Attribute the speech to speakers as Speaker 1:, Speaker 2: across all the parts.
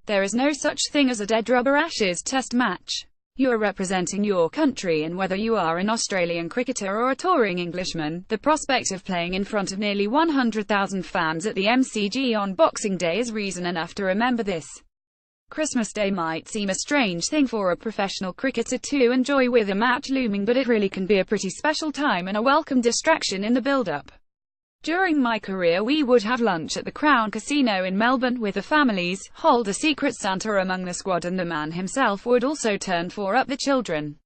Speaker 1: There is no such thing as a dead rubber Ashes test match. You are representing your country, and whether you are an Australian cricketer or a touring Englishman, the prospect of playing in front of nearly 100,000 fans at the MCG on Boxing Day is reason enough to remember this. Christmas Day might seem a strange thing for a professional cricketer to enjoy with a match looming, but it really can be a pretty special time and a welcome distraction in the build-up. During my career, we would have lunch at the Crown Casino in Melbourne with the families, hold a secret Santa among the squad, and the man himself would also turn for up the children.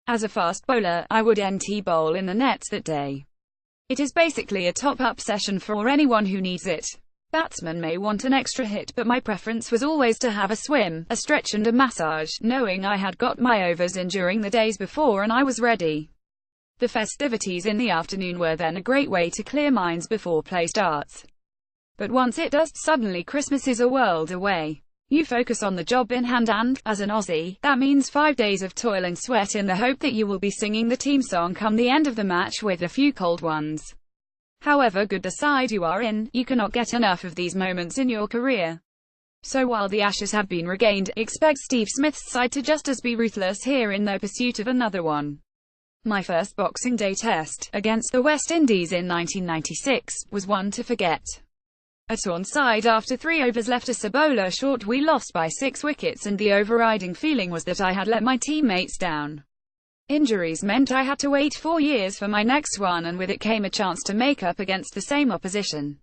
Speaker 1: As a fast bowler, I would NT bowl in the nets that day. It is basically a top-up session for anyone who needs it. Batsmen may want an extra hit, but my preference was always to have a swim, a stretch and a massage, knowing I had got my overs in during the days before and I was ready. The festivities in the afternoon were then a great way to clear minds before play starts. But once it does, suddenly Christmas is a world away. You focus on the job in hand and, as an Aussie, that means 5 days of toil and sweat in the hope that you will be singing the team song come the end of the match with a few cold ones. However good the side you are in, you cannot get enough of these moments in your career. So while the Ashes have been regained, expect Steve Smith's side to just as be ruthless here in their pursuit of another one. My first Boxing Day test, against the West Indies in 1996, was one to forget. A torn side after 3 overs left us a bowler short. We lost by 6 wickets and the overriding feeling was that I had let my teammates down. Injuries meant I had to wait 4 years for my next one, and with it came a chance to make up against the same opposition.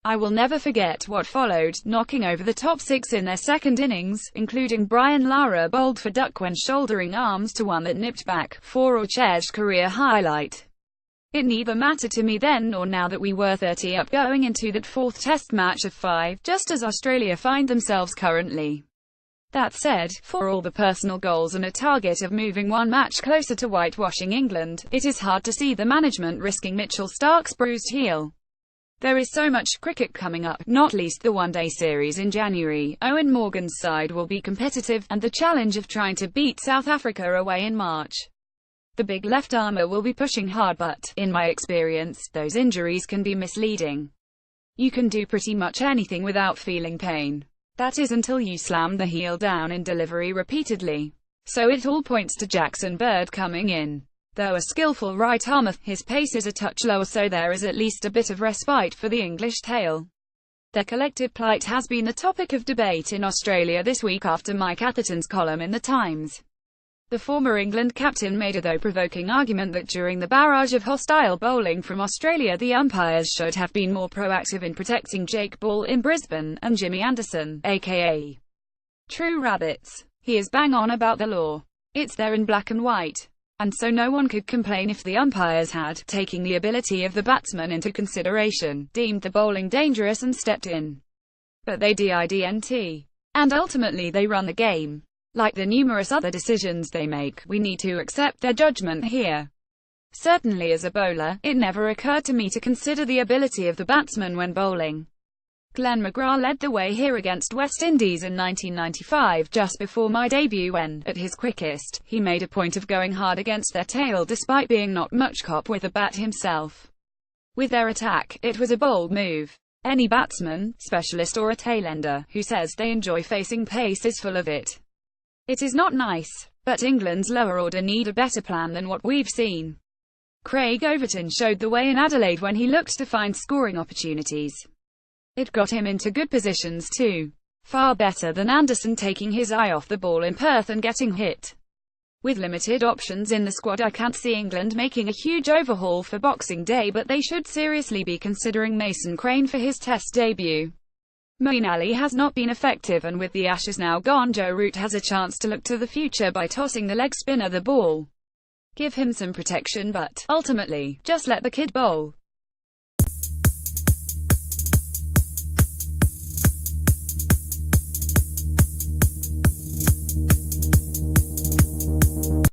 Speaker 1: I will never forget what followed, knocking over the top 6 in their second innings, including Brian Lara bowled for duck when shouldering arms to one that nipped back, for Orchard's career highlight. It neither mattered to me then nor now that we were 30 up going into that 4th test match of 5, just as Australia find themselves currently. That said, for all the personal goals and a target of moving one match closer to whitewashing England, it is hard to see the management risking Mitchell Starc's bruised heel. There is so much cricket coming up, not least the one-day series in January. Owen Morgan's side will be competitive, and the challenge of trying to beat South Africa away in March. The big left-armer will be pushing hard, but, in my experience, those injuries can be misleading. You can do pretty much anything without feeling pain. That is until you slam the heel down in delivery repeatedly. So it all points to Jackson Bird coming in. Though a skillful right-armer, his pace is a touch lower, so there is at least a bit of respite for the English tail. Their collective plight has been the topic of debate in Australia this week after Mike Atherton's column in The Times. The former England captain made a thought-provoking argument that during the barrage of hostile bowling from Australia, the umpires should have been more proactive in protecting Jake Ball in Brisbane, and Jimmy Anderson, aka True Rabbits. He is bang on about the law. It's there in black and white. And so no one could complain if the umpires had, taking the ability of the batsman into consideration, deemed the bowling dangerous and stepped in. But they didn't. And ultimately they run the game. Like the numerous other decisions they make, we need to accept their judgment here. Certainly as a bowler, it never occurred to me to consider the ability of the batsman when bowling. Glenn McGrath led the way here against West Indies in 1995, just before my debut when, at his quickest, he made a point of going hard against their tail despite being not much cop with the bat himself. With their attack, it was a bold move. Any batsman, specialist or a tailender, who says they enjoy facing pace is full of it. It is not nice, but England's lower order need a better plan than what we've seen. Craig Overton showed the way in Adelaide when he looked to find scoring opportunities. It got him into good positions too. Far better than Anderson taking his eye off the ball in Perth and getting hit. With limited options in the squad, I can't see England making a huge overhaul for Boxing Day, but they should seriously be considering Mason Crane for his Test debut. Moeen Ali has not been effective, and with the Ashes now gone, Joe Root has a chance to look to the future by tossing the leg spinner the ball. Give him some protection, but, ultimately, just let the kid bowl.